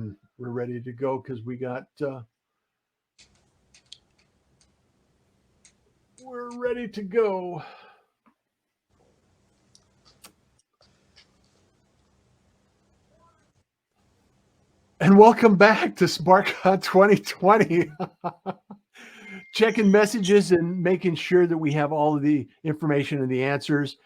and we're ready to go because we're ready to go. And welcome back to SparkCon 2020. Checking messages and making sure that we have all of the information and the answers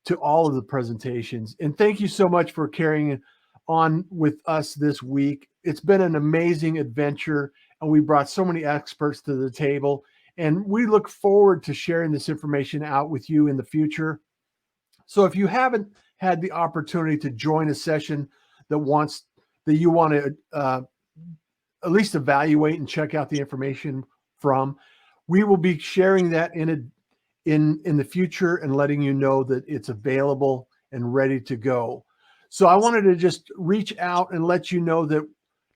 to all of the presentations. And thank you so much for carrying on with us this week. It's been an amazing adventure, and we brought so many experts to the table. And we look forward to sharing this information out with you in the future. So if you haven't had the opportunity to join a session that you want to at least evaluate and check out the information from, we will be sharing that in the future and letting you know that it's available and ready to go. So I wanted to just reach out and let you know that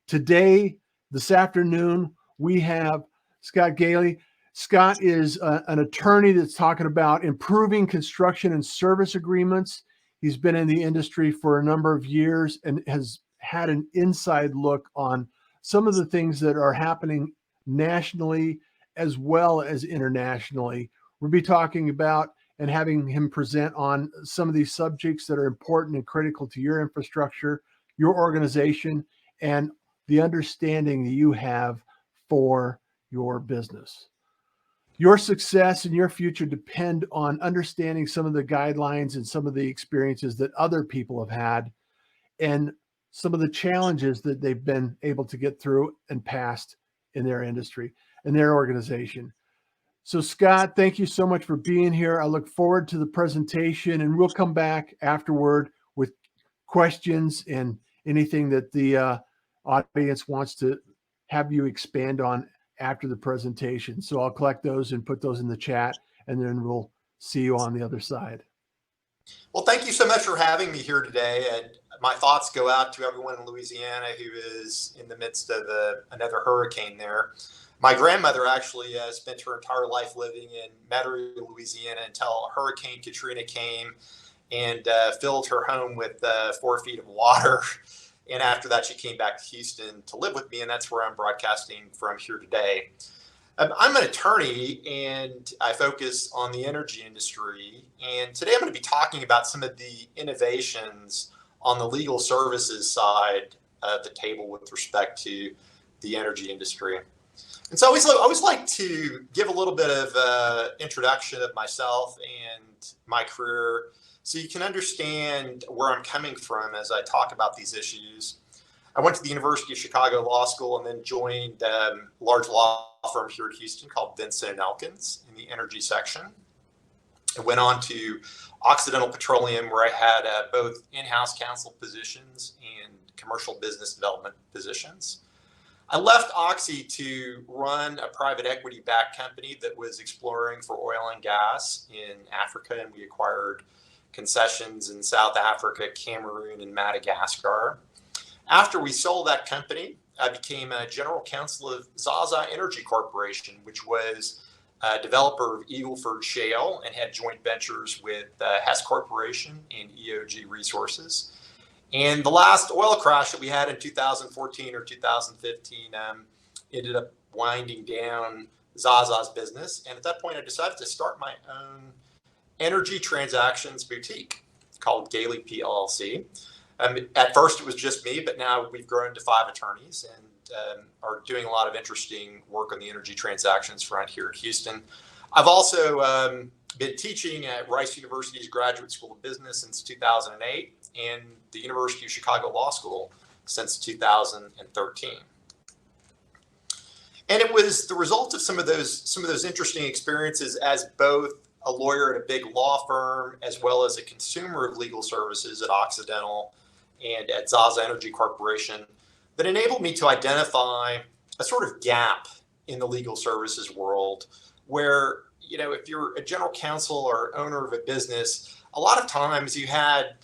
today, this afternoon, we have Scott Gaille. Scott is an attorney that's talking about improving construction and service agreements. He's been in the industry for a number of years and has had an inside look on some of the things that are happening nationally as well as internationally. We'll be talking about and having him present on some of these subjects that are important and critical to your infrastructure, your organization, and the understanding that you have for your business. Your success and your future depend on understanding some of the guidelines and some of the experiences that other people have had and some of the challenges that they've been able to get through and past in their industry and their organization. So Scott, thank you so much for being here. I look forward to the presentation, and we'll come back afterward with questions and anything that the audience wants to have you expand on after the presentation. So I'll collect those and put those in the chat, and then we'll see you on the other side. Well, thank you so much for having me here today. And my thoughts go out to everyone in Louisiana who is in the midst of another hurricane there. My grandmother actually spent her entire life living in Metairie, Louisiana, until Hurricane Katrina came and filled her home with 4 feet of water. And after that, she came back to Houston to live with me, and that's where I'm broadcasting from here today. I'm an attorney, and I focus on the energy industry. And today I'm going to be talking about some of the innovations on the legal services side of the table with respect to the energy industry. And so I always like to give a little bit of introduction of myself and my career so you can understand where I'm coming from as I talk about these issues. I went to the University of Chicago Law School and then joined a large law firm here in Houston called Vinson & Elkins in the energy section. I went on to Occidental Petroleum, where I had both in-house counsel positions and commercial business development positions. I left Oxy to run a private equity-backed company that was exploring for oil and gas in Africa, and we acquired concessions in South Africa, Cameroon, and Madagascar. After we sold that company, I became a general counsel of Zaza Energy Corporation, which was a developer of Eagle Ford Shale and had joint ventures with Hess Corporation and EOG Resources. And the last oil crash that we had in 2014 or 2015 ended up winding down Zaza's business. And at that point, I decided to start my own energy transactions boutique called Gaille PLC. At first, it was just me, but now we've grown to 5 attorneys and are doing a lot of interesting work on the energy transactions front here in Houston. I've also been teaching at Rice University's Graduate School of Business since 2008 and the University of Chicago Law School since 2013. And it was the result of some of those interesting experiences as both a lawyer at a big law firm as well as a consumer of legal services at Occidental and at Zaza Energy Corporation that enabled me to identify a sort of gap in the legal services world where, you know, if you're a general counsel or owner of a business, a lot of times you had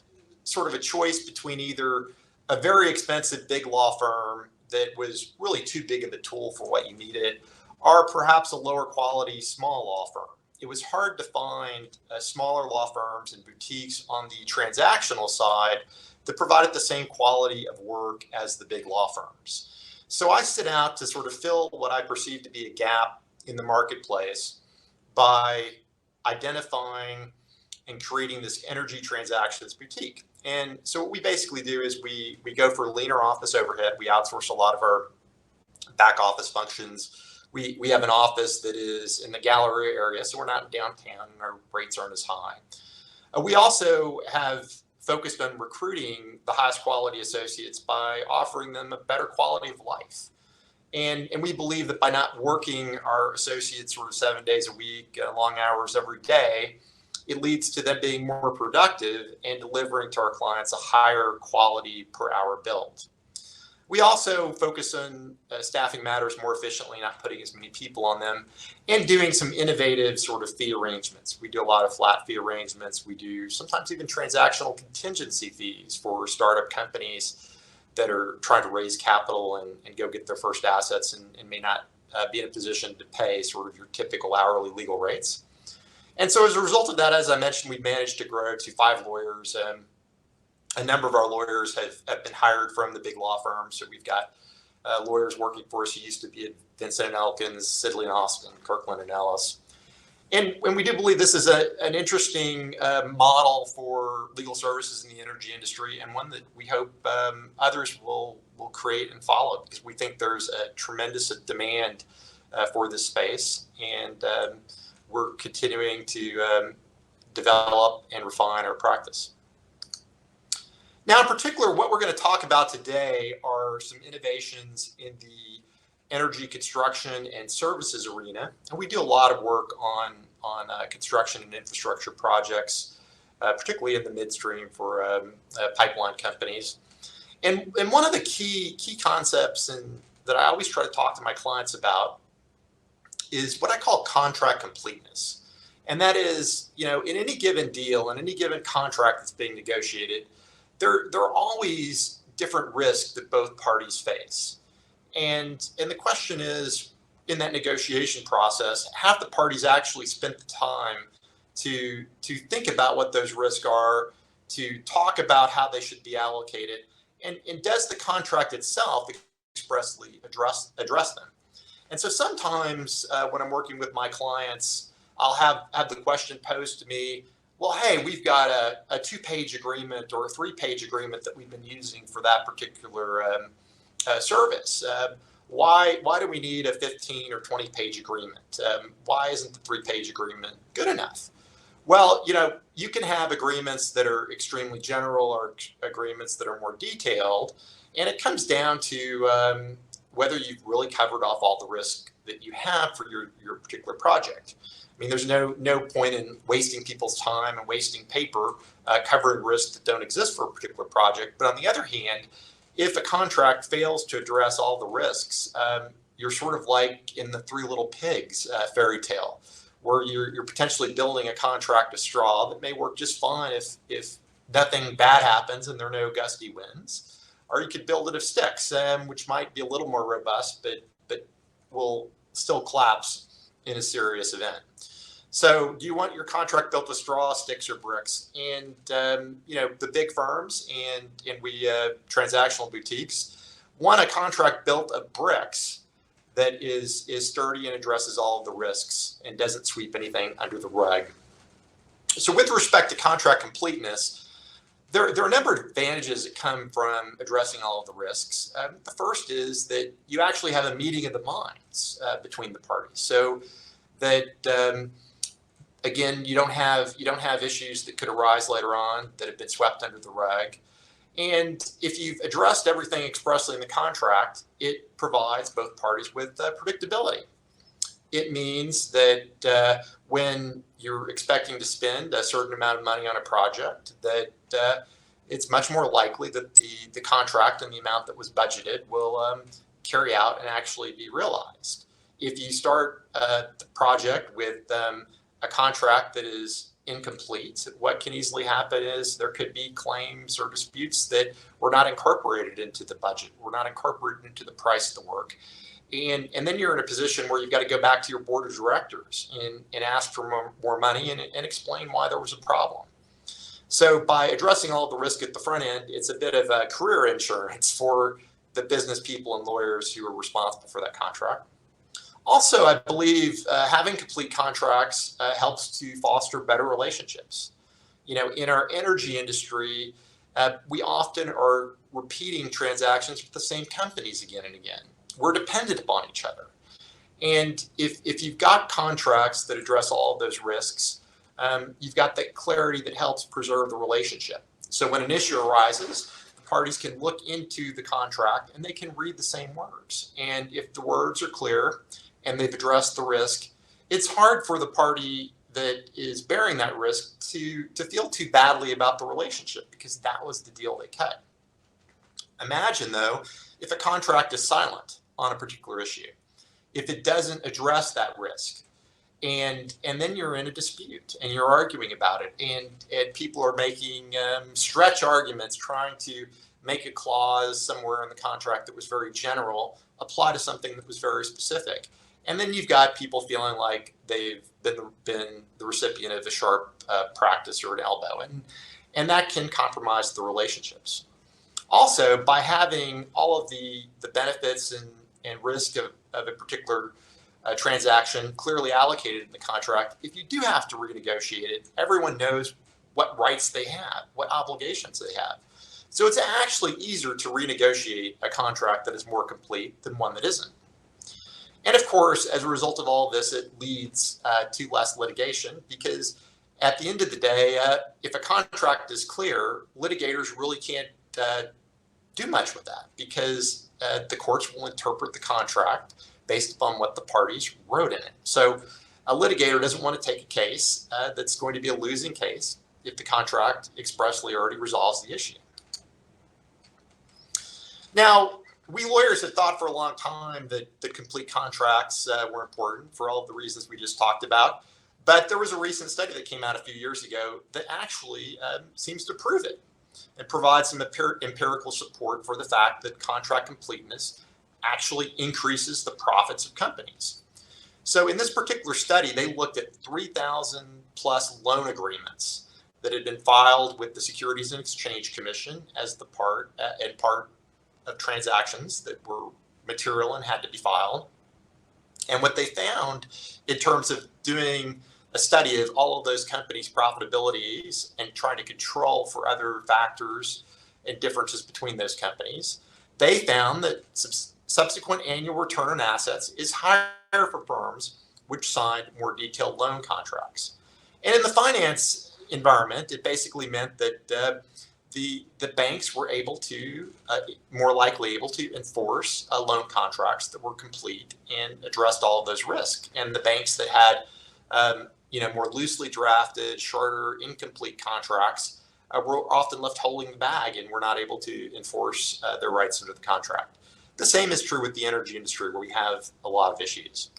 sort of a choice between either a very expensive big law firm that was really too big of a tool for what you needed, or perhaps a lower quality small law firm. It was hard to find smaller law firms and boutiques on the transactional side that provided the same quality of work as the big law firms. So I set out to sort of fill what I perceive to be a gap in the marketplace by identifying and creating this energy transactions boutique. And so what we basically do is we go for leaner office overhead. We outsource a lot of our back office functions. We have an office that is in the Galleria area, so we're not downtown. Our rates aren't as high. We also have focused on recruiting the highest quality associates by offering them a better quality of life. And we believe that by not working our associates sort of 7 days a week, long hours every day, it leads to them being more productive and delivering to our clients a higher quality per hour billed. We also focus on staffing matters more efficiently, not putting as many people on them, and doing some innovative sort of fee arrangements. We do a lot of flat fee arrangements. We do sometimes even transactional contingency fees for startup companies that are trying to raise capital and go get their first assets and may not be in a position to pay sort of your typical hourly legal rates. And so as a result of that, as I mentioned, we've managed to grow to 5 lawyers. A number of our lawyers have been hired from the big law firms. So we've got lawyers working for us who used to be at Vincent and Elkins, Sidley and Austin, Kirkland and Ellis. And we do believe this is an interesting model for legal services in the energy industry, and one that we hope others will create and follow, because we think there's a tremendous demand for this space. And we're continuing to develop and refine our practice. Now, in particular, what we're going to talk about today are some innovations in the energy construction and services arena. And we do a lot of work on construction and infrastructure projects, particularly in the midstream for pipeline companies. And one of the key concepts that I always try to talk to my clients about is what I call contract completeness. And that is, in any given deal, in any given contract that's being negotiated, there are always different risks that both parties face. And the question is, in that negotiation process, have the parties actually spent the time to think about what those risks are, to talk about how they should be allocated, and does the contract itself expressly address them? And so sometimes when I'm working with my clients, I'll have the question posed to me, well, hey, we've got a 2-page agreement or a 3-page agreement that we've been using for that particular service. Why do we need a 15 or 20-page agreement? Why isn't the 3-page agreement good enough? Well, you can have agreements that are extremely general or agreements that are more detailed, and it comes down to whether you've really covered off all the risk that you have for your particular project. I mean, there's no point in wasting people's time and wasting paper covering risks that don't exist for a particular project. But on the other hand, if a contract fails to address all the risks, you're sort of like in the Three Little Pigs fairy tale, where you're potentially building a contract of straw that may work just fine if nothing bad happens and there are no gusty winds. Or you could build it of sticks, which might be a little more robust, but will still collapse in a serious event. So do you want your contract built with straw, sticks, or bricks? And the big firms and we transactional boutiques want a contract built of bricks that is sturdy and addresses all of the risks and doesn't sweep anything under the rug. So with respect to contract completeness, there are a number of advantages that come from addressing all of the risks. The first is that you actually have a meeting of the minds between the parties, so that again, you don't have issues that could arise later on that have been swept under the rug. And if you've addressed everything expressly in the contract, it provides both parties with predictability. It means that when you're expecting to spend a certain amount of money on a project, that it's much more likely that the contract and the amount that was budgeted will carry out and actually be realized. If you start the project with a contract that is incomplete, what can easily happen is there could be claims or disputes that were not incorporated into the budget, were not incorporated into the price of the work. And then you're in a position where you've got to go back to your board of directors and ask for more money and explain why there was a problem. So by addressing all the risk at the front end, it's a bit of a career insurance for the business people and lawyers who are responsible for that contract. Also, I believe having complete contracts helps to foster better relationships. In our energy industry, we often are repeating transactions with the same companies again and again. We're dependent upon each other. And if you've got contracts that address all of those risks, you've got that clarity that helps preserve the relationship. So when an issue arises, the parties can look into the contract and they can read the same words. And if the words are clear and they've addressed the risk, it's hard for the party that is bearing that risk to feel too badly about the relationship, because that was the deal they cut. Imagine, though, if a contract is silent on a particular issue, if it doesn't address that risk, and then you're in a dispute and you're arguing about it, and people are making stretch arguments, trying to make a clause somewhere in the contract that was very general apply to something that was very specific. And then you've got people feeling like they've been the recipient of a sharp practice or an elbow, and that can compromise the relationships. Also, by having all of the benefits and risk of a particular transaction clearly allocated in the contract, if you do have to renegotiate it, everyone knows what rights they have, what obligations they have. So it's actually easier to renegotiate a contract that is more complete than one that isn't. And of course, as a result of all of this, it leads to less litigation, because at the end of the day, if a contract is clear, litigators really can't do much with that, because the courts will interpret the contract based upon what the parties wrote in it. So a litigator doesn't want to take a case that's going to be a losing case if the contract expressly already resolves the issue. Now, we lawyers had thought for a long time that complete contracts were important for all of the reasons we just talked about. But there was a recent study that came out a few years ago that actually seems to prove it and provide some empirical support for the fact that contract completeness actually increases the profits of companies. So in this particular study, they looked at 3,000 plus loan agreements that had been filed with the Securities and Exchange Commission as the part of transactions that were material and had to be filed. And what they found in terms of doing a study of all of those companies' profitabilities and trying to control for other factors and differences between those companies, they found that subsequent annual return on assets is higher for firms which signed more detailed loan contracts. And in the finance environment, it basically meant that the banks were more likely able to enforce loan contracts that were complete and addressed all of those risks. And the banks that had more loosely drafted, shorter, incomplete contracts were often left holding the bag and were not able to enforce their rights under the contract. The same is true with the energy industry, where we have a lot of issues.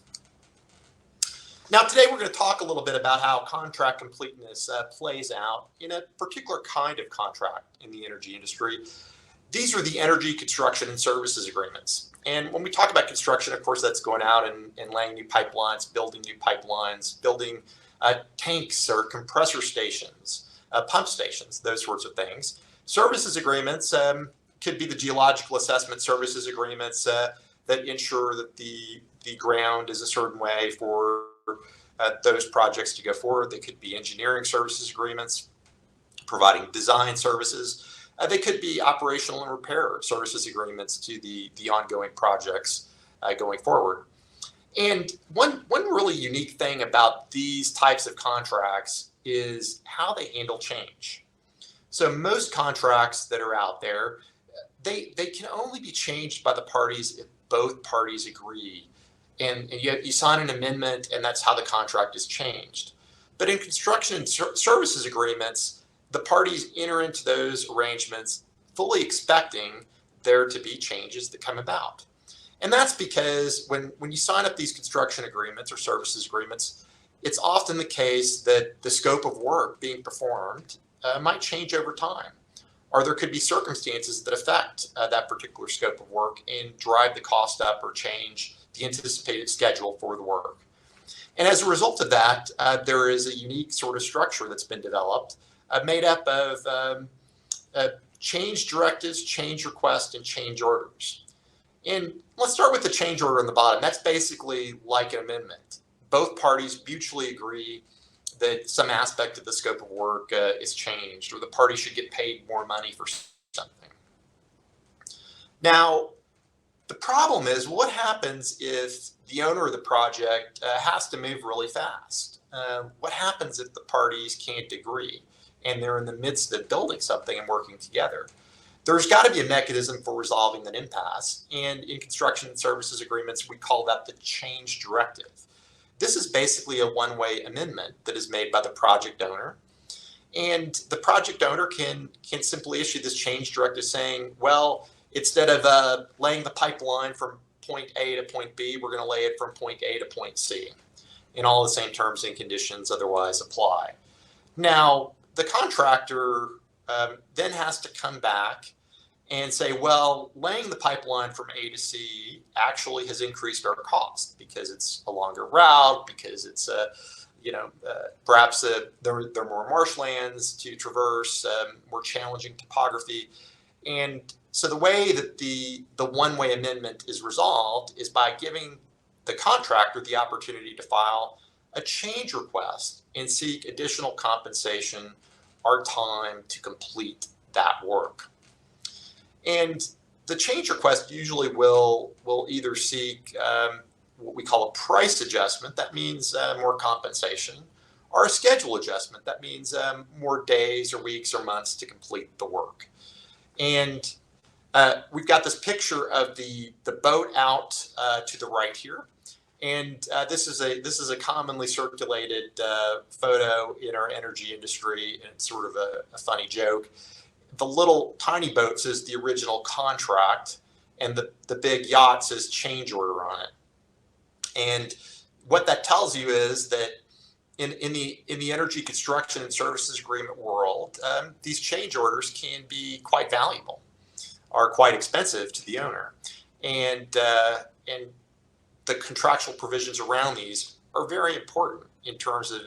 Now, today we're going to talk a little bit about how contract completeness plays out in a particular kind of contract in the energy industry. These are the energy construction and services agreements. And when we talk about construction, of course, that's going out and laying new pipelines, building tanks or compressor stations, pump stations, those sorts of things. Services agreements could be the geological assessment services agreements that ensure that the ground is a certain way for those projects to go forward. They could be engineering services agreements, providing design services. They could be operational and repair services agreements to the ongoing projects going forward. And one really unique thing about these types of contracts is how they handle change. So most contracts that are out there, they can only be changed by the parties if both parties agree. And you sign an amendment, and that's how the contract is changed. But in construction and services agreements, the parties enter into those arrangements fully expecting there to be changes that come about. And that's because when you sign up these construction agreements or services agreements, it's often the case that the scope of work being performed might change over time. Or there could be circumstances that affect that particular scope of work and drive the cost up or change the anticipated schedule for the work. And as a result of that, there is a unique sort of structure that's been developed made up of change directives, change requests, and change orders. And let's start with the change order on the bottom. That's basically like an amendment. Both parties mutually agree that some aspect of the scope of work is changed, or the party should get paid more money for something. Now, the problem is, what happens if the owner of the project has to move really fast? What happens if the parties can't agree and they're in the midst of building something and working together? There's got to be a mechanism for resolving that impasse. And in construction services agreements, we call that the change directive. This is basically a one-way amendment that is made by the project owner. And the project owner can simply issue this change directive saying, well, instead of laying the pipeline from point A to point B, we're going to lay it from point A to point C. And all the same terms and conditions otherwise apply. Now, the contractor then has to come back and say, well, laying the pipeline from A to C actually has increased our cost because it's a longer route, because it's perhaps there are more marshlands to traverse, more challenging topography. And so the way that the one-way amendment is resolved is by giving the contractor the opportunity to file a change request and seek additional compensation or time to complete that work. And the change request usually will either seek what we call a price adjustment, that means more compensation, or a schedule adjustment, that means more days or weeks or months to complete the work. And we've got this picture of the boat out to the right here. And this is a commonly circulated photo in our energy industry, and it's sort of a funny joke. The little tiny boat says the original contract, and the big yacht says change order on it. And what that tells you is that in the energy construction and services agreement world, these change orders can be quite valuable, are quite expensive to the owner, and the contractual provisions around these are very important in terms of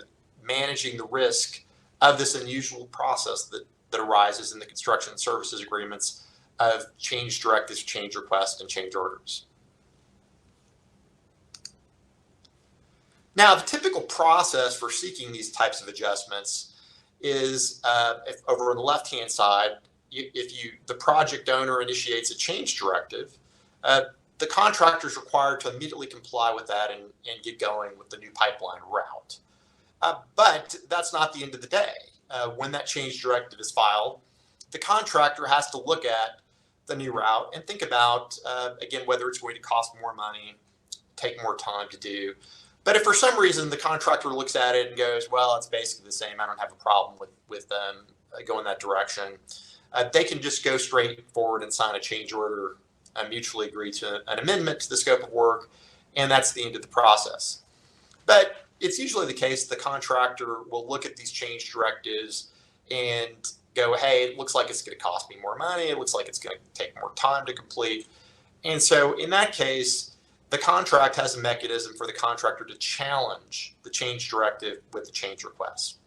managing the risk of this unusual process that arises in the construction and services agreements of change directives, change requests, and change orders. Now, the typical process for seeking these types of adjustments is, if over on the left-hand side, the project owner initiates a change directive, the contractor is required to immediately comply with that and get going with the new pipeline route. But that's not the end of the day. When that change directive is filed, the contractor has to look at the new route and think about, again, whether it's going to cost more money, take more time to do. But if for some reason the contractor looks at it and goes, well, it's basically the same, I don't have a problem with going that direction, they can just go straight forward and sign a change order, mutually agree to an amendment to the scope of work, and that's the end of the process. But it's usually the case the contractor will look at these change directives and go, hey, it looks like it's going to cost me more money, it looks like it's going to take more time to complete. And so in that case, the contract has a mechanism for the contractor to challenge the change directive with the change request.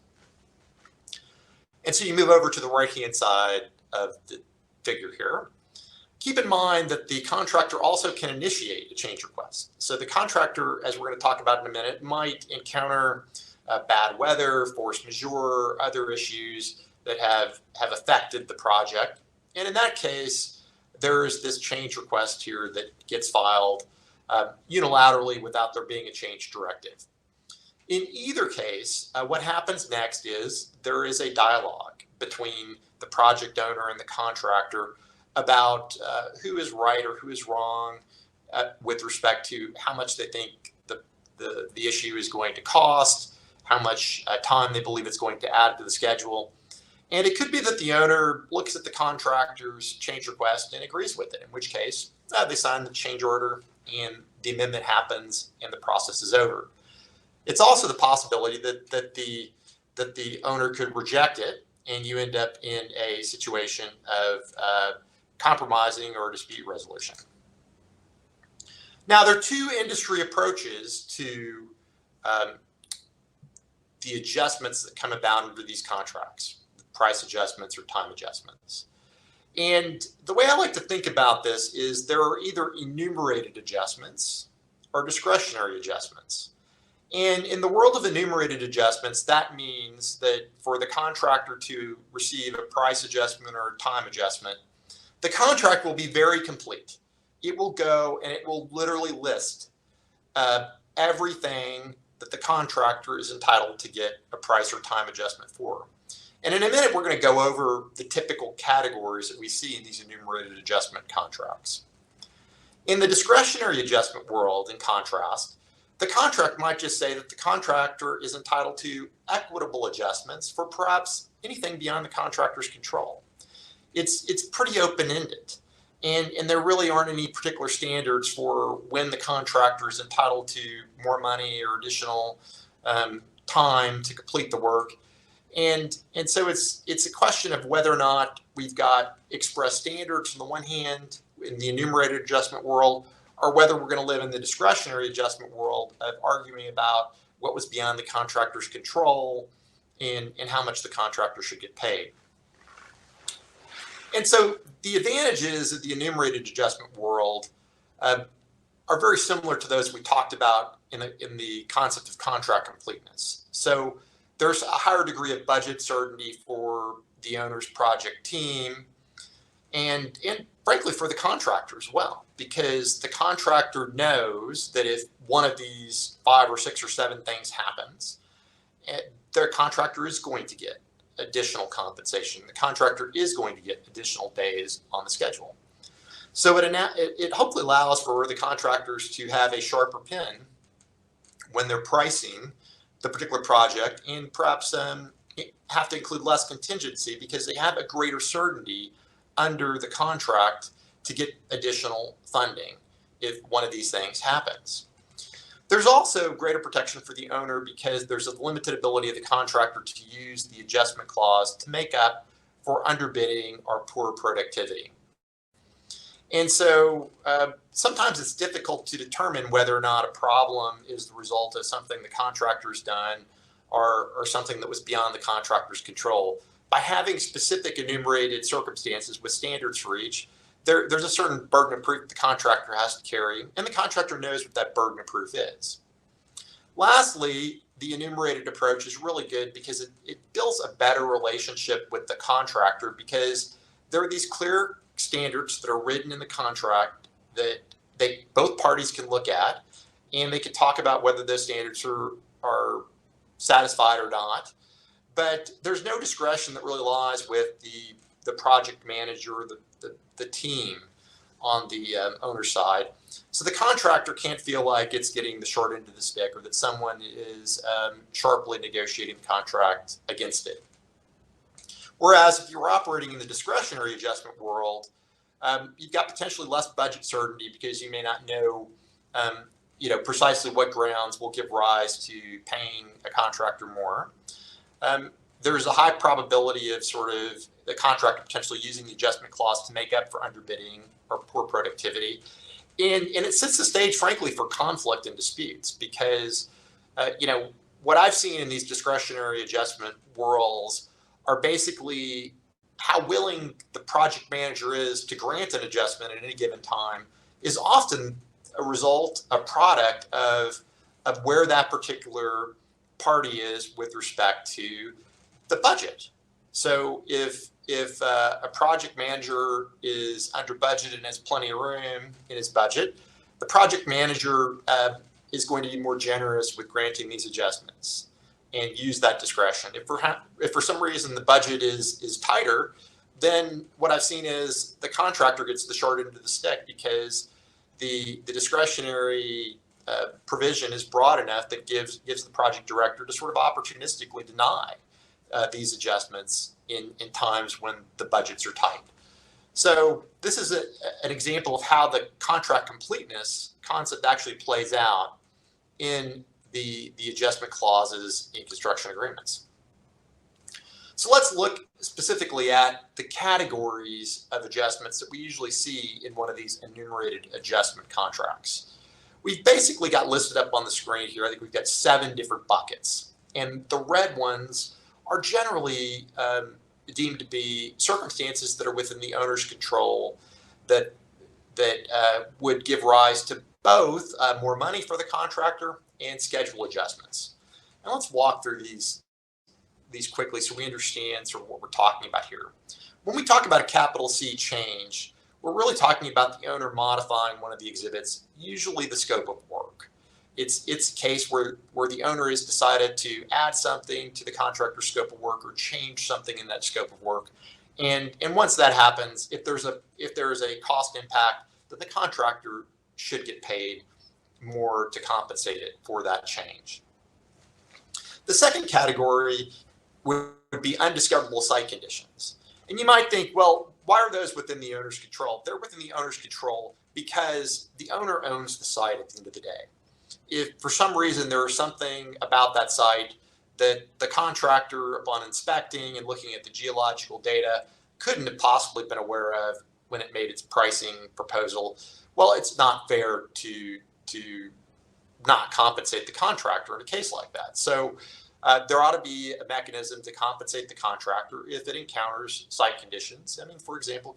And so you move over to the right-hand side of the figure here. Keep in mind that the contractor also can initiate a change request. So the contractor, as we're going to talk about in a minute, might encounter bad weather, force majeure, other issues that have affected the project. And in that case, there's this change request here that gets filed unilaterally without there being a change directive. In either case, what happens next is there is a dialogue between the project owner and the contractor about who is right or who is wrong with respect to how much they think the issue is going to cost, how much time they believe it's going to add to the schedule. And it could be that the owner looks at the contractor's change request and agrees with it, in which case they sign the change order and the amendment happens and the process is over. It's also the possibility that the owner could reject it and you end up in a situation of compromising or dispute resolution. Now, there are two industry approaches to the adjustments that come about under these contracts. price adjustments or time adjustments. And the way I like to think about this is there are either enumerated adjustments or discretionary adjustments. And in the world of enumerated adjustments, that means that for the contractor to receive a price adjustment or a time adjustment, the contract will be very complete. It will go and it will literally list everything that the contractor is entitled to get a price or time adjustment for. And in a minute, we're going to go over the typical categories that we see in these enumerated adjustment contracts. In the discretionary adjustment world, in contrast, the contract might just say that the contractor is entitled to equitable adjustments for perhaps anything beyond the contractor's control. It's pretty open-ended, and there really aren't any particular standards for when the contractor is entitled to more money or additional time to complete the work. And so it's a question of whether or not we've got express standards on the one hand in the enumerated adjustment world, or whether we're going to live in the discretionary adjustment world of arguing about what was beyond the contractor's control and how much the contractor should get paid. And so the advantages of the enumerated adjustment world are very similar to those we talked about in the concept of contract completeness. So there's a higher degree of budget certainty for the owner's project team and frankly for the contractor as well, because the contractor knows that if one of these 5 or 6 or 7 things happens, their contractor is going to get additional compensation. The contractor is going to get additional days on the schedule. So it hopefully allows for the contractors to have a sharper pen when they're pricing the particular project, and perhaps have to include less contingency because they have a greater certainty under the contract to get additional funding if one of these things happens. There's also greater protection for the owner because there's a limited ability of the contractor to use the adjustment clause to make up for underbidding or poor productivity. And so sometimes it's difficult to determine whether or not a problem is the result of something the contractor's done or something that was beyond the contractor's control. By having specific enumerated circumstances with standards for each, there's a certain burden of proof the contractor has to carry, and the contractor knows what that burden of proof is. Lastly, the enumerated approach is really good because it builds a better relationship with the contractor because there are these clear standards that are written in the contract that both parties can look at, and they can talk about whether those standards are satisfied or not. But there's no discretion that really lies with the project manager, the team on the owner's side. So the contractor can't feel like it's getting the short end of the stick or that someone is sharply negotiating the contract against it. Whereas if you're operating in the discretionary adjustment world, you've got potentially less budget certainty because you may not know, precisely what grounds will give rise to paying a contractor more. There's a high probability of sort of the contractor potentially using the adjustment clause to make up for underbidding or poor productivity. And it sets the stage, frankly, for conflict and disputes because, what I've seen in these discretionary adjustment worlds are basically how willing the project manager is to grant an adjustment at any given time is often a product of where that particular party is with respect to the budget. So if a project manager is under budget and has plenty of room in his budget, the project manager is going to be more generous with granting these adjustments and use that discretion. If for some reason the budget is tighter, then what I've seen is the contractor gets the short end of the stick because the discretionary provision is broad enough that gives the project director to sort of opportunistically deny these adjustments in times when the budgets are tight. So this is an example of how the contract completeness concept actually plays out in the adjustment clauses in construction agreements. So let's look specifically at the categories of adjustments that we usually see in one of these enumerated adjustment contracts. We've basically got listed up on the screen here. I think we've got 7 different buckets, and the red ones are generally deemed to be circumstances that are within the owner's control that would give rise to both more money for the contractor and schedule adjustments. And let's walk through these quickly so we understand sort of what we're talking about here. When we talk about a capital C change, we're really talking about the owner modifying one of the exhibits, usually the scope of work. It's a case where the owner has decided to add something to the contractor's scope of work or change something in that scope of work. And once that happens, if there is a cost impact, then the contractor should get paid more to compensate it for that change. The second category would be undiscoverable site conditions. And you might think, well, why are those within the owner's control? They're within the owner's control because the owner owns the site at the end of the day. If for some reason there is something about that site that the contractor, upon inspecting and looking at the geological data, couldn't have possibly been aware of when it made its pricing proposal, well, it's not fair to not compensate the contractor in a case like that. So there ought to be a mechanism to compensate the contractor if it encounters site conditions. I mean, for example,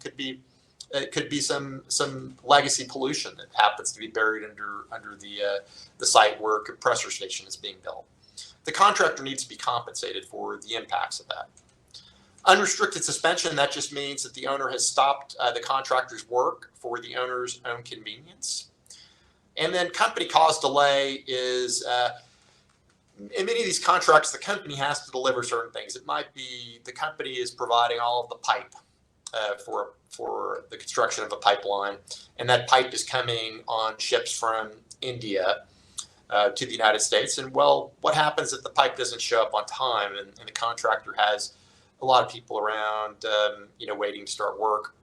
it could be some legacy pollution that happens to be buried under the site where a compressor station is being built. The contractor needs to be compensated for the impacts of that. Unrestricted suspension, that just means that the owner has stopped the contractor's work for the owner's own convenience. And then company caused delay is, in many of these contracts, the company has to deliver certain things. It might be the company is providing all of the pipe for the construction of a pipeline, and that pipe is coming on ships from India to the United States. And well, what happens if the pipe doesn't show up on time and the contractor has a lot of people around, waiting to start work?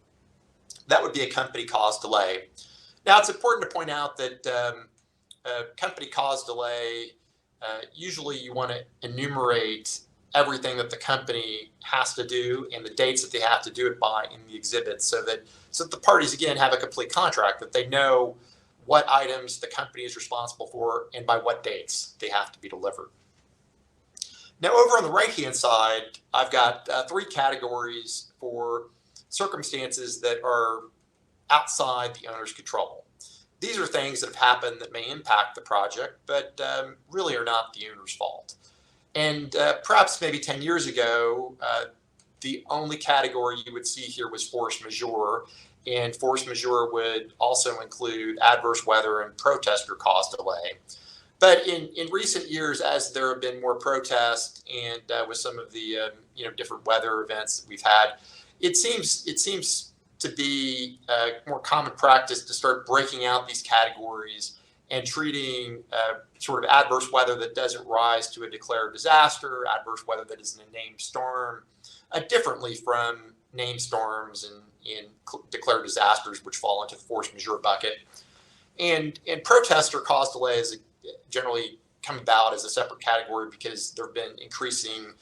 That would be a company-caused delay. Now, it's important to point out that company-caused delay, usually you want to enumerate everything that the company has to do and the dates that they have to do it by in the exhibit so that the parties, again, have a complete contract, that they know what items the company is responsible for and by what dates they have to be delivered. Now, over on the right-hand side, I've got three categories for circumstances that are outside the owner's control. These are things that have happened that may impact the project, but really are not the owner's fault. And perhaps maybe 10 years ago, the only category you would see here was force majeure. And force majeure would also include adverse weather and protester caused delay. But in recent years, as there have been more protests and with some of the different weather events that we've had, it seems to be more common practice to start breaking out these categories and treating sort of adverse weather that doesn't rise to a declared disaster, adverse weather that isn't a named storm, differently from named storms and declared disasters, which fall into the force majeure bucket. And protester caused delays generally come about as a separate category because there have been increasing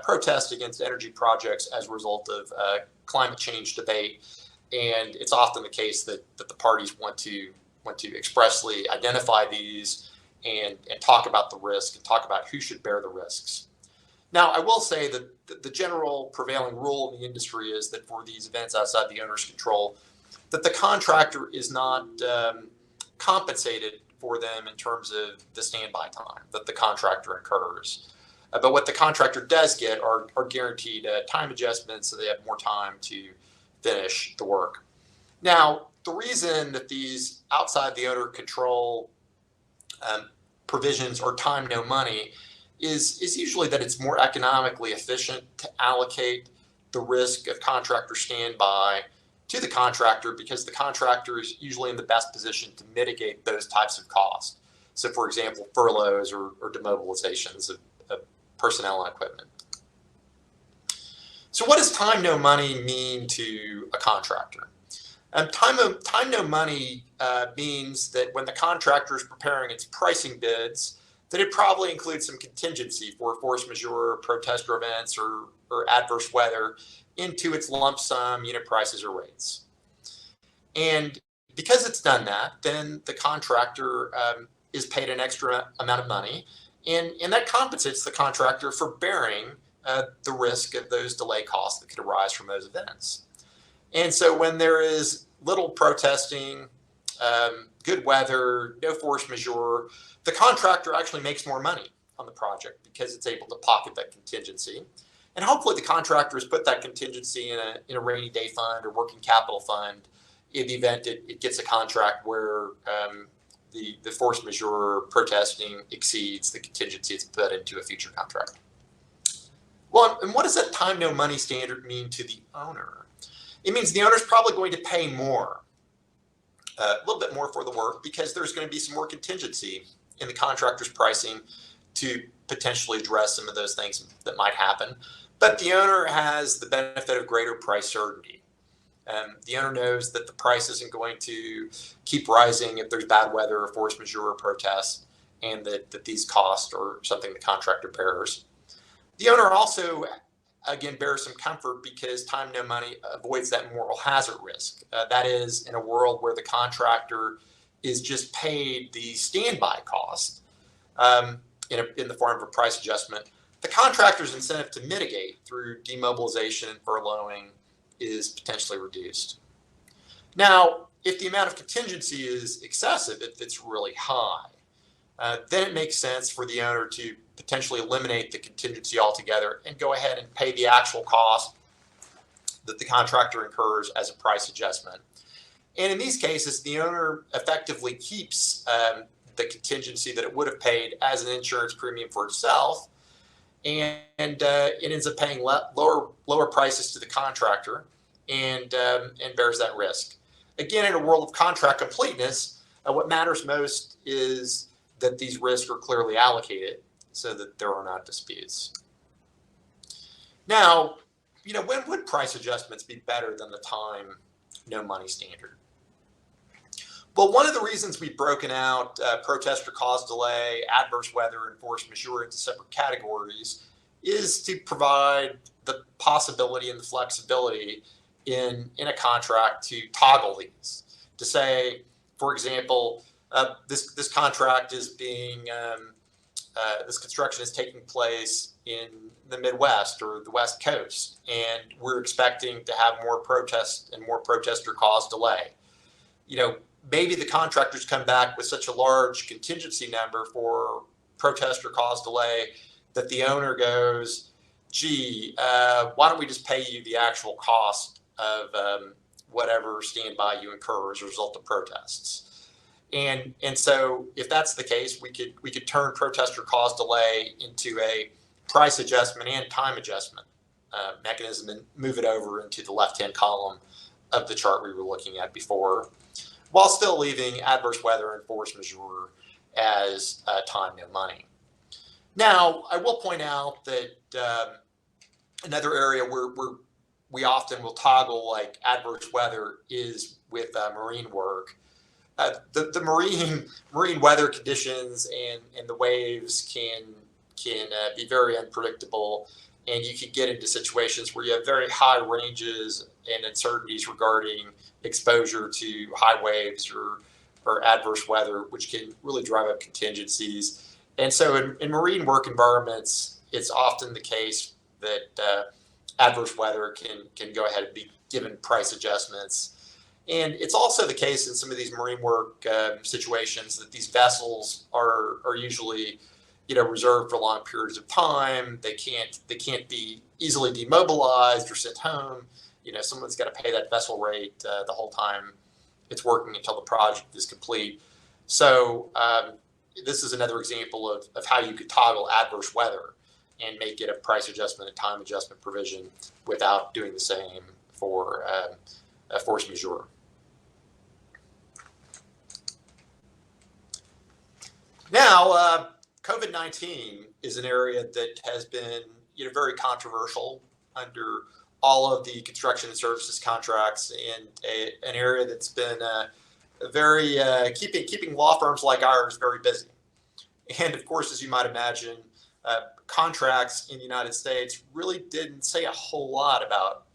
protests against energy projects as a result of climate change debate. And it's often the case that the parties want to expressly identify these and talk about the risk and talk about who should bear the risks. Now, I will say that the general prevailing rule in the industry is that for these events outside the owner's control, that the contractor is not compensated for them in terms of the standby time that the contractor incurs. But what the contractor does get are guaranteed time adjustments so they have more time to finish the work. Now, the reason that these outside the owner control provisions or time no money is usually that it's more economically efficient to allocate the risk of contractor standby to the contractor because the contractor is usually in the best position to mitigate those types of costs. So, for example, furloughs or demobilizations of personnel and equipment. So what does time no money mean to a contractor? Time no money means that when the contractor is preparing its pricing bids, that it probably includes some contingency for force majeure, protester events, or adverse weather into its lump sum unit prices or rates. And because it's done that, then the contractor is paid an extra amount of money, and that compensates the contractor for bearing the risk of those delay costs that could arise from those events. And so when there is little protesting, good weather, no force majeure, the contractor actually makes more money on the project because it's able to pocket that contingency. And hopefully the contractor has put that contingency in a rainy day fund or working capital fund in the event it gets a contract where the force majeure protesting exceeds the contingency it's put into a future contract. Well, and what does that time no money standard mean to the owner? It means the owner's probably going to pay more, a little bit more for the work, because there's going to be some more contingency in the contractor's pricing to potentially address some of those things that might happen. But the owner has the benefit of greater price certainty. The owner knows that the price isn't going to keep rising if there's bad weather or force majeure or protests, and that these costs are something the contractor bears. The owner also, again, bears some comfort because time no money avoids that moral hazard risk. That is, in a world where the contractor is just paid the standby cost in the form of a price adjustment, the contractor's incentive to mitigate through demobilization and furloughing is potentially reduced. Now, if the amount of contingency is excessive, if it's really high, then it makes sense for the owner to potentially eliminate the contingency altogether and go ahead and pay the actual cost that the contractor incurs as a price adjustment. And in these cases, the owner effectively keeps the contingency that it would have paid as an insurance premium for itself, and it ends up paying lower prices to the contractor and bears that risk. Again, in a world of contract completeness, what matters most is that these risks are clearly allocated so that there are not disputes. Now, when would price adjustments be better than the time no money standard? Well, one of the reasons we've broken out protest or cause delay, adverse weather, and force majeure into separate categories is to provide the possibility and the flexibility in a contract to toggle these. To say, for example, this contract is being, this construction is taking place in the Midwest or the West Coast, and we're expecting to have more protests and more protest or cause delay. Maybe the contractors come back with such a large contingency number for protest or cause delay that the owner goes, gee, why don't we just pay you the actual cost of whatever standby you incur as a result of protests? And so if that's the case, we could turn protest or cause delay into a price adjustment and time adjustment mechanism and move it over into the left-hand column of the chart we were looking at before, while still leaving adverse weather and force majeure as time no money. Now, I will point out that another area where we often will toggle like adverse weather is with marine work. The marine weather conditions and the waves can be very unpredictable, and you can get into situations where you have very high ranges and uncertainties regarding exposure to high waves or adverse weather, which can really drive up contingencies. And so in marine work environments, it's often the case that adverse weather can go ahead and be given price adjustments. And it's also the case in some of these marine work situations that these vessels are usually reserved for long periods of time. They can't be easily demobilized or sent home. Someone's got to pay that vessel rate the whole time it's working until the project is complete. So this is another example of how you could toggle adverse weather and make it a price adjustment and time adjustment provision without doing the same for a force majeure. Now, COVID-19 is an area that has been very controversial under all of the construction and services contracts, and an area that's been very keeping law firms like ours very busy. And of course, as you might imagine, contracts in the United States really didn't say a whole lot about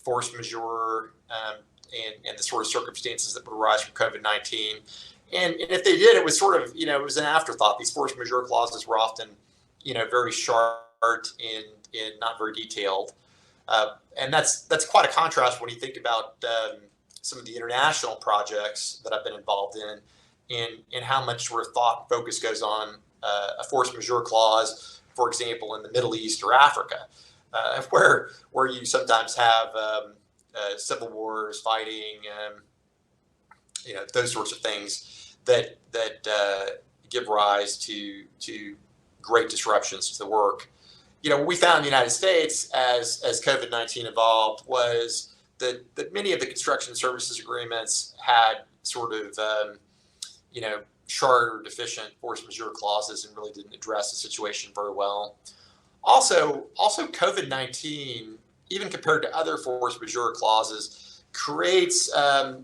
force majeure and the sort of circumstances that would arise from COVID-19. And if they did, it was sort of, it was an afterthought. These force majeure clauses were often, very sharp and not very detailed. And that's quite a contrast when you think about some of the international projects that I've been involved in how much sort of thought and focus goes on a force majeure clause, for example, in the Middle East or Africa, where you sometimes have civil wars, fighting, those sorts of things that give rise to great disruptions to the work. What we found in the United States as COVID-19 evolved was that many of the construction services agreements had sort of, short or deficient force majeure clauses and really didn't address the situation very well. Also COVID-19, even compared to other force majeure clauses, creates a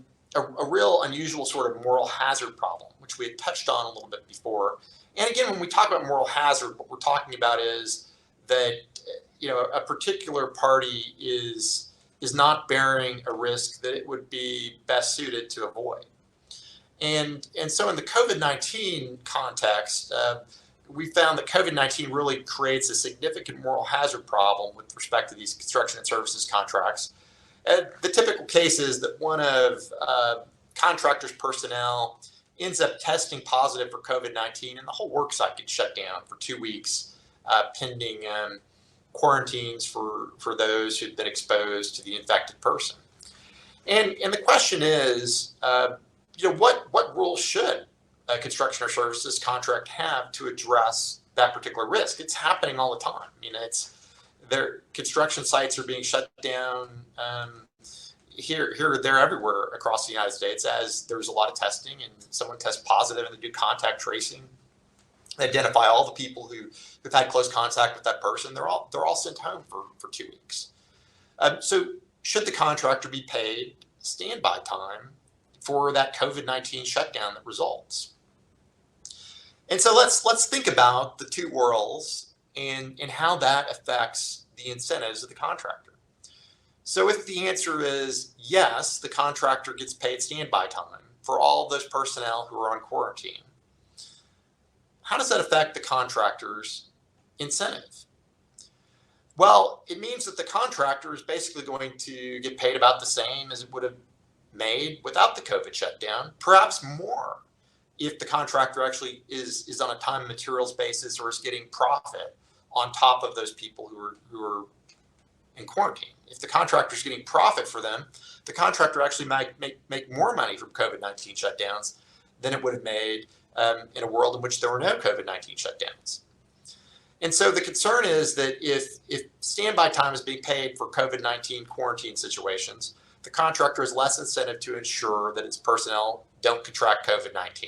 real unusual sort of moral hazard problem, which we had touched on a little bit before. And again, when we talk about moral hazard, what we're talking about is that a particular party is not bearing a risk that it would be best suited to avoid. And so in the COVID-19 context, we found that COVID-19 really creates a significant moral hazard problem with respect to these construction and services contracts. The typical case is that one of contractor's personnel ends up testing positive for COVID-19 and the whole work site gets shut down for 2 weeks, pending quarantines for those who've been exposed to the infected person. And the question is, what rules should a construction or services contract have to address that particular risk? It's happening all the time. Their construction sites are being shut down here, there, everywhere across the United States as there's a lot of testing and someone tests positive and they do contact tracing. They identify all the people who've had close contact with that person. They're all sent home for 2 weeks. So should the contractor be paid standby time for that COVID-19 shutdown that results? And so let's think about the two worlds and how that affects the incentives of the contractor. So if the answer is yes, the contractor gets paid standby time for all of those personnel who are on quarantine, how does that affect the contractor's incentive? Well, it means that the contractor is basically going to get paid about the same as it would have made without the COVID shutdown, perhaps more if the contractor actually is on a time and materials basis or is getting profit on top of those people who are in quarantine. If the contractor is getting profit for them, the contractor actually might make more money from COVID-19 shutdowns than it would have made in a world in which there were no COVID-19 shutdowns. And so the concern is that if standby time is being paid for COVID-19 quarantine situations, the contractor has less incentive to ensure that its personnel don't contract COVID-19.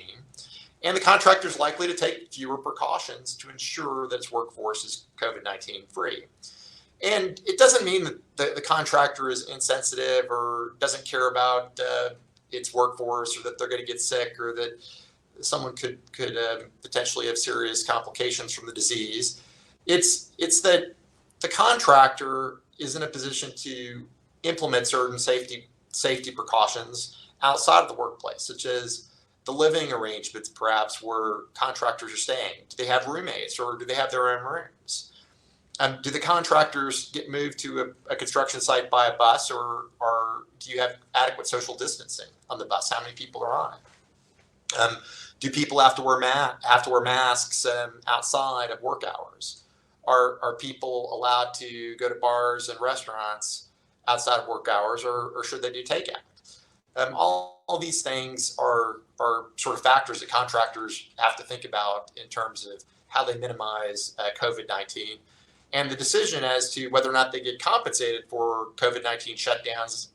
And the contractor is likely to take fewer precautions to ensure that its workforce is COVID-19 free. And it doesn't mean that the contractor is insensitive or doesn't care about its workforce or that they're going to get sick or that someone could potentially have serious complications from the disease. It's that the contractor is in a position to implement certain safety precautions outside of the workplace, such as the living arrangements, perhaps where contractors are staying. Do they have roommates or do they have their own rooms? Do the contractors get moved to a construction site by a bus or do you have adequate social distancing on the bus? How many people are on it? Do people have to wear masks outside of work hours? Are people allowed to go to bars and restaurants outside of work hours, or should they do takeout? All these things are sort of factors that contractors have to think about in terms of how they minimize COVID-19. And the decision as to whether or not they get compensated for COVID-19 shutdowns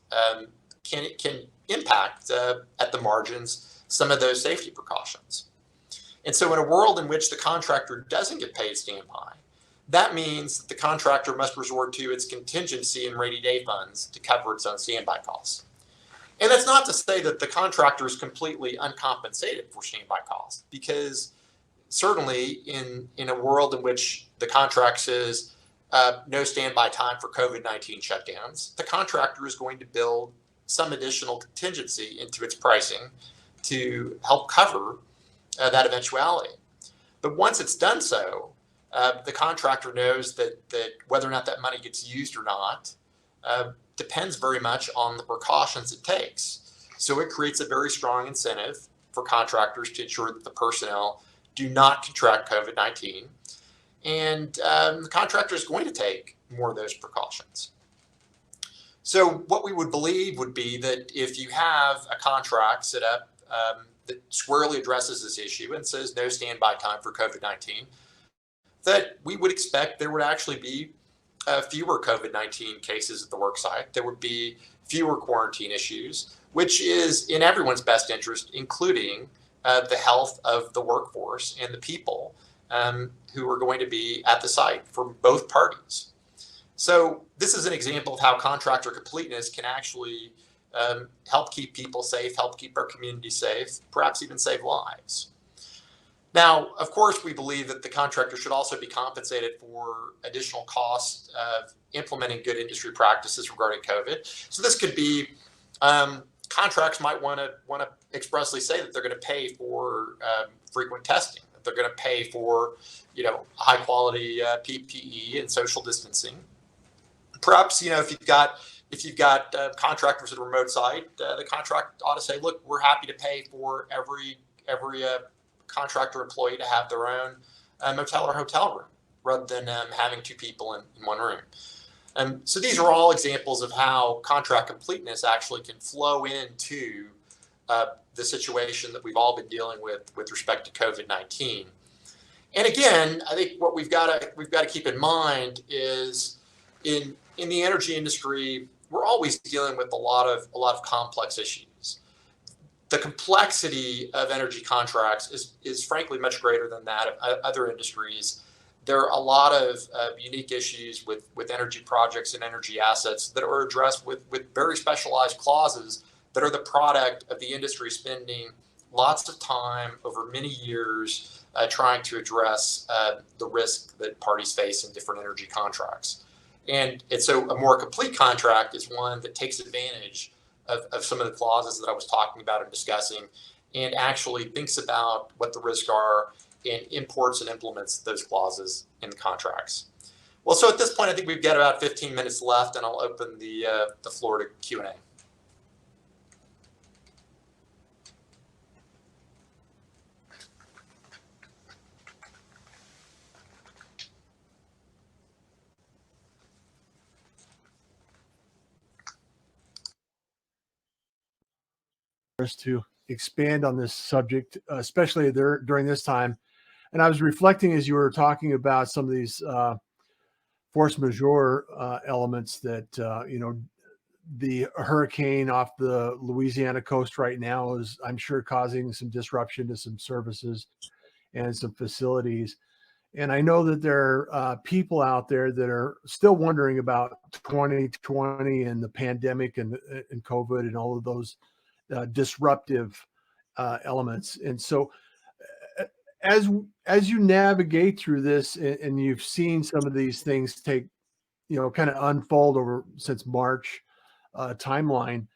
can impact at the margins some of those safety precautions. And so in a world in which the contractor doesn't get paid standby, that means that the contractor must resort to its contingency and rainy day funds to cover its own standby costs. And that's not to say that the contractor is completely uncompensated for standby costs, because certainly in a world in which the contract says no standby time for COVID-19 shutdowns, the contractor is going to build some additional contingency into its pricing to help cover that eventuality. But once it's done so, the contractor knows that whether or not that money gets used or not depends very much on the precautions it takes. So it creates a very strong incentive for contractors to ensure that the personnel do not contract COVID-19. And the contractor is going to take more of those precautions. So what we would believe would be that if you have a contract set up that squarely addresses this issue and says no standby time for COVID-19, that we would expect there would actually be fewer COVID-19 cases at the work site. There would be fewer quarantine issues, which is in everyone's best interest, including the health of the workforce and the people who are going to be at the site for both parties. So this is an example of how contractor completeness can actually help keep people safe, help keep our community safe, perhaps even save lives. Now, of course, we believe that the contractor should also be compensated for additional costs of implementing good industry practices regarding COVID. So this could be contracts might want to expressly say that they're going to pay for frequent testing, that they're going to pay for high quality PPE and social distancing. Perhaps if you've got contractors at a remote site, the contract ought to say, look, we're happy to pay for every contractor employee to have their own motel or hotel room rather than having two people in one room. So these are all examples of how contract completeness actually can flow into the situation that we've all been dealing with respect to COVID-19. And again, I think what we've got to keep in mind is in the energy industry, we're always dealing with a lot of complex issues. The complexity of energy contracts is frankly much greater than that of other industries. There are a lot of unique issues with energy projects and energy assets that are addressed with very specialized clauses that are the product of the industry spending lots of time over many years trying to address the risk that parties face in different energy contracts. And so a more complete contract is one that takes advantage of some of the clauses that I was talking about and discussing, and actually thinks about what the risks are and imports and implements those clauses in the contracts. Well, so at this point, I think we've got about 15 minutes left, and I'll open the floor to Q&A. To expand on this subject, especially during this time. And I was reflecting as you were talking about some of these force majeure elements that, the hurricane off the Louisiana coast right now is, I'm sure, causing some disruption to some services and some facilities. And I know that there are people out there that are still wondering about 2020 and the pandemic and COVID and all of those disruptive elements. And so as you navigate through this and you've seen some of these things take, kind of unfold over since March timeline,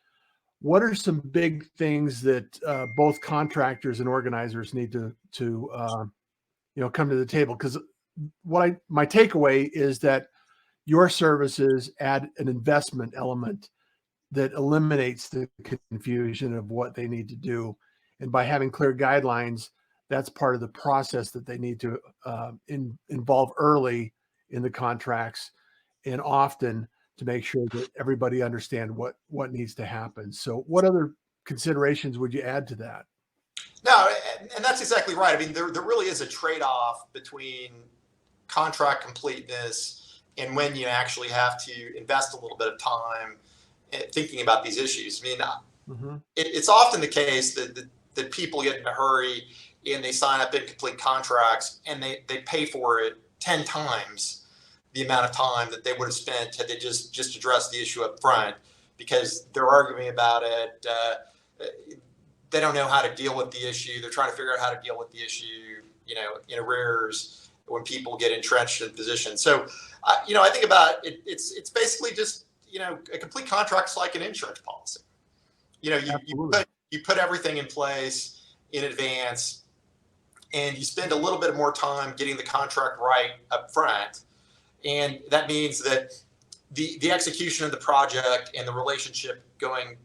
what are some big things that both contractors and organizers need to come to the table? Because my takeaway is that your services add an investment element that eliminates the confusion of what they need to do. And by having clear guidelines, that's part of the process that they need to involve early in the contracts and often to make sure that everybody understand what needs to happen. So what other considerations would you add to that? No, and that's exactly right. I mean, there really is a trade-off between contract completeness and when you actually have to invest a little bit of time thinking about these issues. I mean, it's often the case that people get in a hurry and they sign up incomplete contracts and they pay for it 10 times the amount of time that they would have spent had they just addressed the issue up front, because they're arguing about it. They don't know how to deal with the issue. They're trying to figure out how to deal with the issue, in arrears when people get entrenched in position. So, I think about it. It's basically just, a complete contract's like an insurance policy. You put everything in place in advance. and you spend a little bit more time getting the contract right up front. And that means that the execution of the project and the relationship going,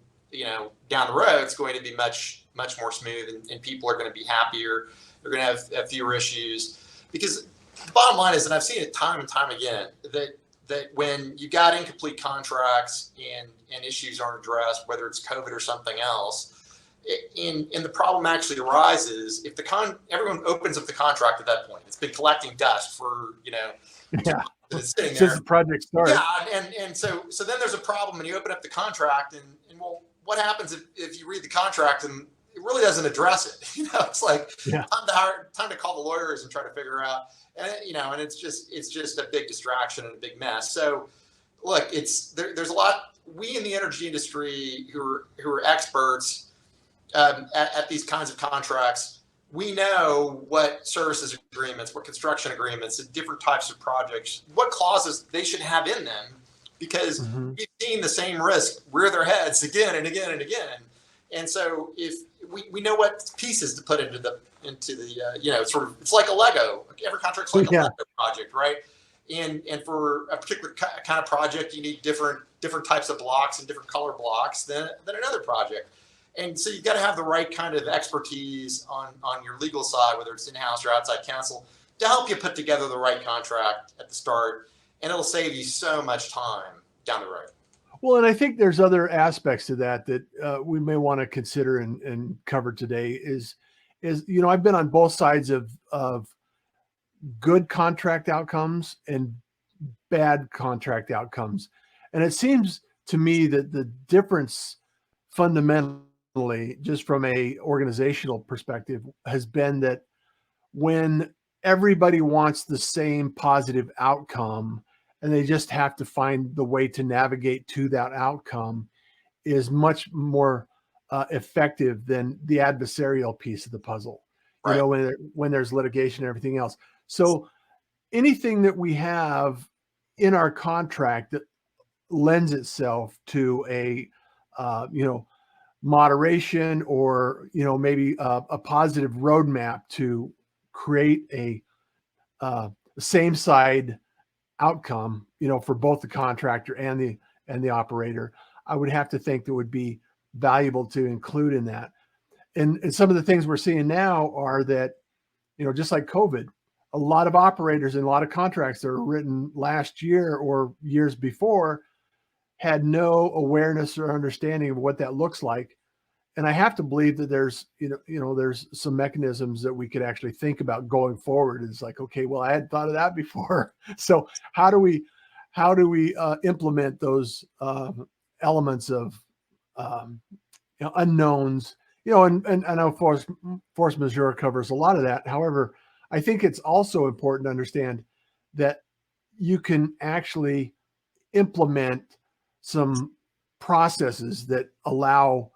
down the road is going to be much more smooth, and people are going to be happier. They're going to have fewer issues, because the bottom line is, and I've seen it time and time again, that when you got incomplete contracts and issues aren't addressed, whether it's COVID or something else, and the problem actually arises if everyone opens up the contract at that point. It's been collecting dust for Yeah. it's sitting there Since the project started. Yeah, and so then there's a problem, and you open up the contract, and well, what happens if you read the contract and it really doesn't address it? It's like time to call the lawyers and try to figure out, and and it's just a big distraction and a big mess. So look, there's a lot. We in the energy industry who are experts at these kinds of contracts, we know what services agreements, what construction agreements, and different types of projects, what clauses they should have in them, because we've seen the same risk rear their heads again and again and again. And so if we know what pieces to put into the sort of, it's like a Lego. Every contract's like a Lego project, right? And for a particular kind of project, you need different types of blocks and different color blocks than another project. And so you've got to have the right kind of expertise on your legal side, whether it's in-house or outside counsel, to help you put together the right contract at the start. And it'll save you so much time down the road. Well, and I think there's other aspects to that we may want to consider and cover today is, I've been on both sides of good contract outcomes and bad contract outcomes. And it seems to me that the difference fundamentally, just from a organizational perspective, has been that when everybody wants the same positive outcome and they just have to find the way to navigate to that outcome, is much more effective than the adversarial piece of the puzzle. Right. When there's litigation and everything else. So anything that we have in our contract that lends itself to a moderation or maybe a positive roadmap to create a same side outcome for both the contractor and the operator, I would have to think that would be valuable to include in that. And some of the things we're seeing now are that just like COVID, a lot of operators and a lot of contracts that were written last year or years before had no awareness or understanding of what that looks like. And I have to believe that there's some mechanisms that we could actually think about going forward. It's like, okay, well, I hadn't thought of that before. So how do we implement those elements of unknowns? And I know force majeure covers a lot of that. However, I think it's also important to understand that you can actually implement some processes that allow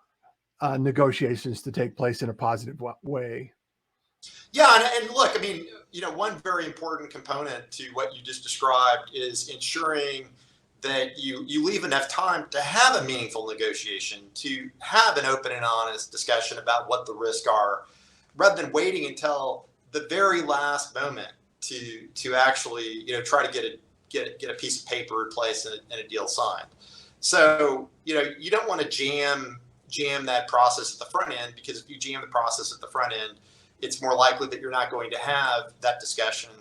negotiations to take place in a positive way. Yeah, and look, I mean, one very important component to what you just described is ensuring that you leave enough time to have a meaningful negotiation, to have an open and honest discussion about what the risks are, rather than waiting until the very last moment to actually try to get a piece of paper in place and a deal signed. So you don't want to jam that process at the front end, because if you jam the process at the front end, it's more likely that you're not going to have that discussion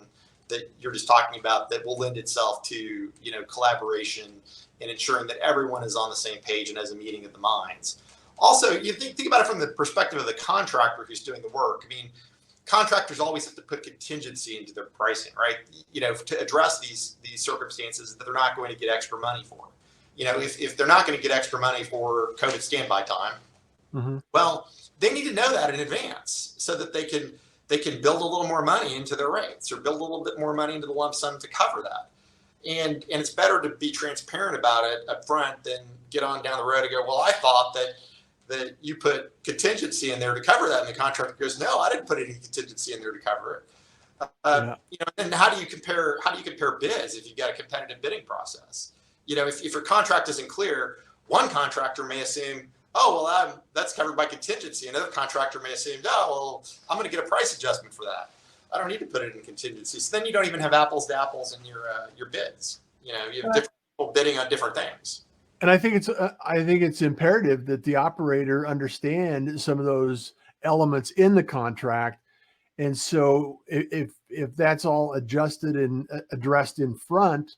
that you're just talking about that will lend itself to collaboration and ensuring that everyone is on the same page and has a meeting of the minds. Also, you think about it from the perspective of the contractor who's doing the work. I mean, contractors always have to put contingency into their pricing, right? To address these circumstances that they're not going to get extra money for. If they're not going to get extra money for COVID standby time, well, they need to know that in advance so that they can build a little more money into their rates or build a little bit more money into the lump sum to cover that. And it's better to be transparent about it up front than get on down the road and go, well, I thought that you put contingency in there to cover that. And the contractor goes, no, I didn't put any contingency in there to cover it. And how do you compare bids if you've got a competitive bidding process? If your contract isn't clear, one contractor may assume, oh, well, that's covered by contingency. Another contractor may assume, oh, well, I'm going to get a price adjustment for that. I don't need to put it in contingency. So then you don't even have apples to apples in your bids. You have different people bidding on different things. And I think it's imperative that the operator understand some of those elements in the contract. And so if that's all adjusted and addressed in front,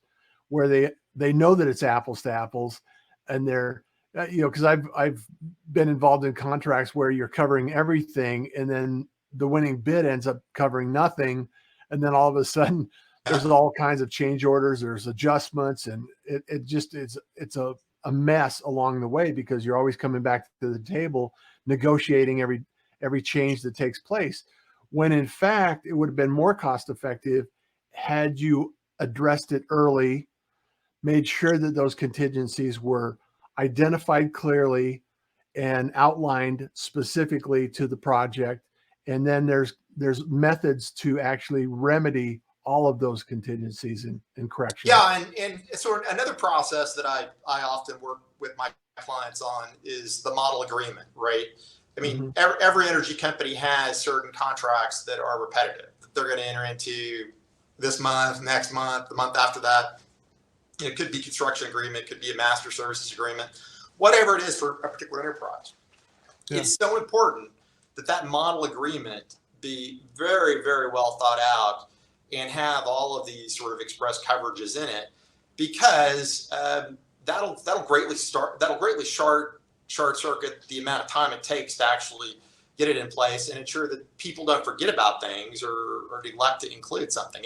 where they know that it's apples to apples, and they're because I've been involved in contracts where you're covering everything, and then the winning bid ends up covering nothing, and then all of a sudden there's all kinds of change orders, there's adjustments, and it's a mess along the way, because you're always coming back to the table negotiating every change that takes place, when in fact it would have been more cost effective had you addressed it early, made sure that those contingencies were identified clearly and outlined specifically to the project. And then there's methods to actually remedy all of those contingencies and corrections. Yeah, and sort of another process that I often work with my clients on is the model agreement, right? I mean, every energy company has certain contracts that are repetitive, that they're going to enter into this month, next month, the month after that. It could be construction agreement, could be a master services agreement, whatever it is for a particular enterprise. Yeah. It's so important that model agreement be very, very well thought out and have all of these sort of express coverages in it, because that'll greatly short circuit the amount of time it takes to actually get it in place and ensure that people don't forget about things or neglect to include something.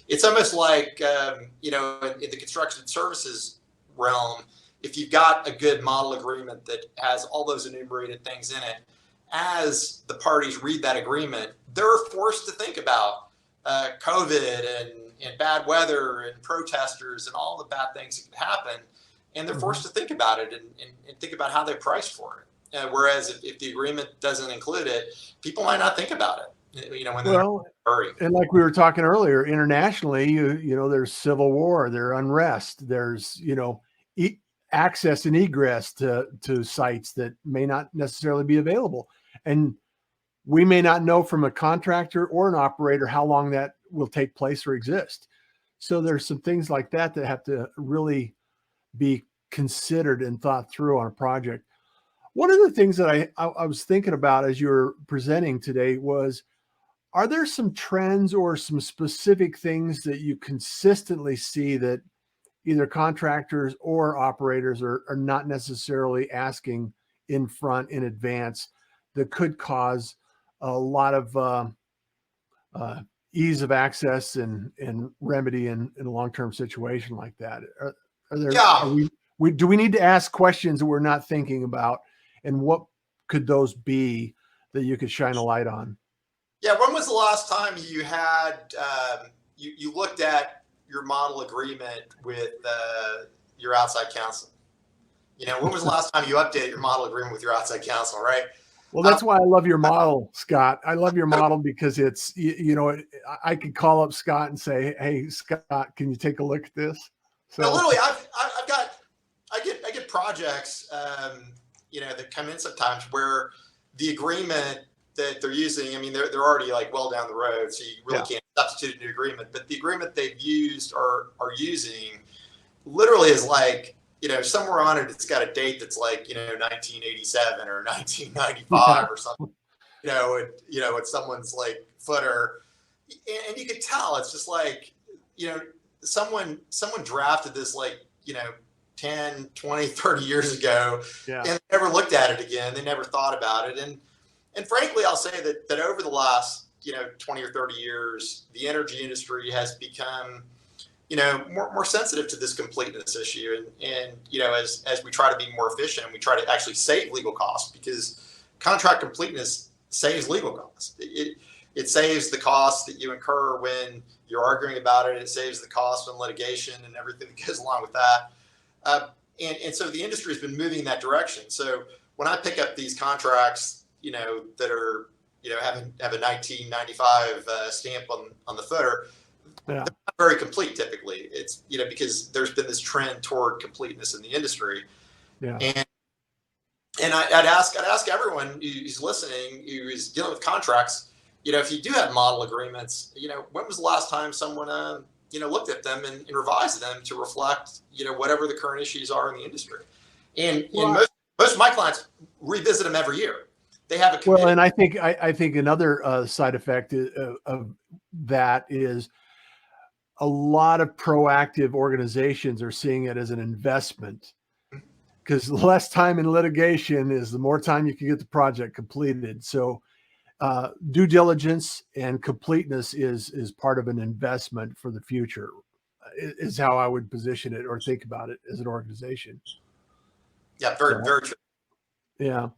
It's almost like in the construction services realm, if you've got a good model agreement that has all those enumerated things in it, as the parties read that agreement, they're forced to think about COVID and bad weather and protesters and all the bad things that could happen. And they're forced to think about it and think about how they price for it. Whereas if the agreement doesn't include it, people might not think about it, when they're in a hurry. And like we were talking earlier, internationally, there's civil war, there's unrest, there's, access and egress to sites that may not necessarily be available. And we may not know from a contractor or an operator how long that will take place or exist. So there's some things like that have to really be considered and thought through on a project. One of the things that I was thinking about as you were presenting today was, are there some trends or some specific things that you consistently see that either contractors or operators are not necessarily asking in front in advance that could cause a lot of ease of access and remedy in a long-term situation like that? Do we need to ask questions that we're not thinking about, and what could those be that you could shine a light on? Yeah, when was the last time you had you looked at your model agreement with your outside counsel? When was the last time you updated your model agreement with your outside counsel, right? Well, that's why I love your model, Scott. I love your model because it's, I could call up Scott and say, hey, Scott, can you take a look at this? So literally, I get projects, that come in sometimes where the agreement that they're using, I mean, they're already like well down the road, so you really can't substitute a new agreement. But the agreement they've used or are using literally is like, somewhere on it, it's got a date that's like, 1987 or 1995 or something. It's someone's like footer, and you could tell it's just like, someone drafted this like 10, 20, 30 years ago, and they never looked at it again. They never thought about it. And frankly, I'll say that over the last 20 or 30 years, the energy industry has become more sensitive to this completeness issue, and as we try to be more efficient, we try to actually save legal costs, because contract completeness saves legal costs. It saves the costs that you incur when you're arguing about it. It saves the cost on litigation and everything that goes along with that. And so the industry has been moving in that direction. So when I pick up these contracts, that are, have a 1995 stamp on the footer, they're not very complete typically. It's, because there's been this trend toward completeness in the industry. And And I'd ask everyone who's listening, who is dealing with contracts, if you do have model agreements, when was the last time someone, looked at them and revised them to reflect, whatever the current issues are in the industry. And most of my clients revisit them every year. They have a committee. Well, and I think another side effect of that is a lot of proactive organizations are seeing it as an investment, because less time in litigation is the more time you can get the project completed. So due diligence and completeness is part of an investment for the future, is how I would position it or think about it as an organization. Yeah, very true. Yeah.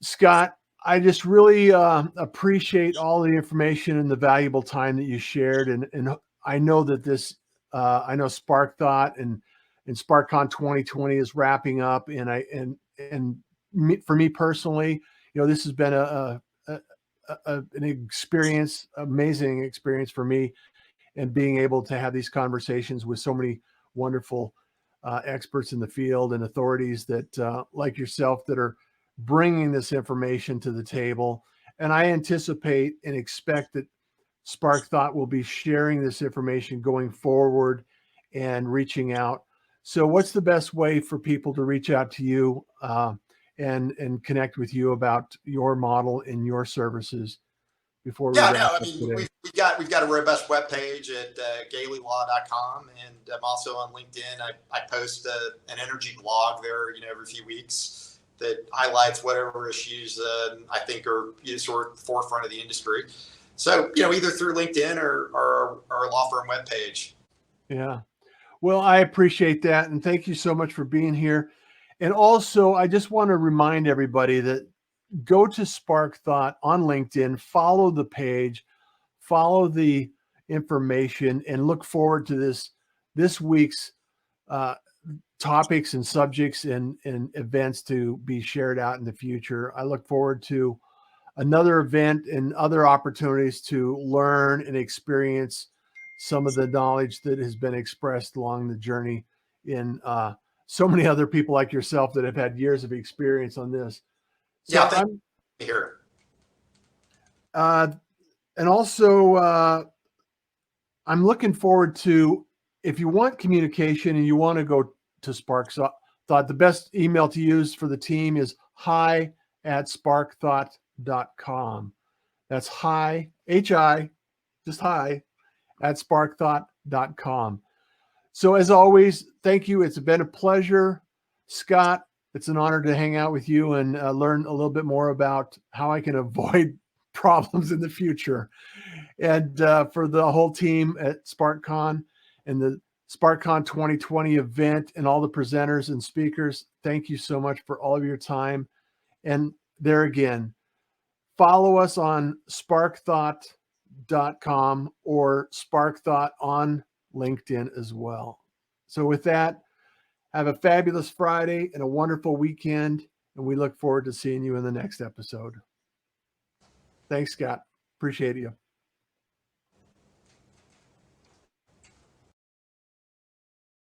Scott, I just really appreciate all the information and the valuable time that you shared. And I know that I know Spark Thought and SparkCon 2020 is wrapping up. For me personally, this has been an experience, amazing experience for me, and being able to have these conversations with so many wonderful experts in the field and authorities that like yourself, that are bringing this information to the table. And I anticipate and expect that Spark Thought will be sharing this information going forward and reaching out. So what's the best way for people to reach out to you and connect with you about your model and your services before we wrap up today? We've got a robust webpage at gaillelaw.com, and I'm also on LinkedIn. I post an energy blog there, every few weeks that highlights whatever issues I think are sort of the forefront of the industry. So, either through LinkedIn or our law firm webpage. Yeah. Well, I appreciate that. And thank you so much for being here. And also, I just want to remind everybody that go to Spark Thought on LinkedIn, follow the page, follow the information, and look forward to this week's topics and subjects and events to be shared out in the future. I look forward to another event and other opportunities to learn and experience some of the knowledge that has been expressed along the journey in so many other people like yourself that have had years of experience on this. So yeah, I'm here. And also, I'm looking forward to, if you want communication and you want to go to Spark Thought, the best email to use for the team is hi@sparkthought.com. That's hi, H-I, just hi, @sparkthought.com. So as always, thank you. It's been a pleasure. Scott, it's an honor to hang out with you and learn a little bit more about how I can avoid problems in the future. And for the whole team at SparkCon and the SparkCon 2020 event and all the presenters and speakers, thank you so much for all of your time. And there again, follow us on sparkthought.com or SparkThought on LinkedIn as well. So with that, have a fabulous Friday and a wonderful weekend. And we look forward to seeing you in the next episode. Thanks, Scott. Appreciate you.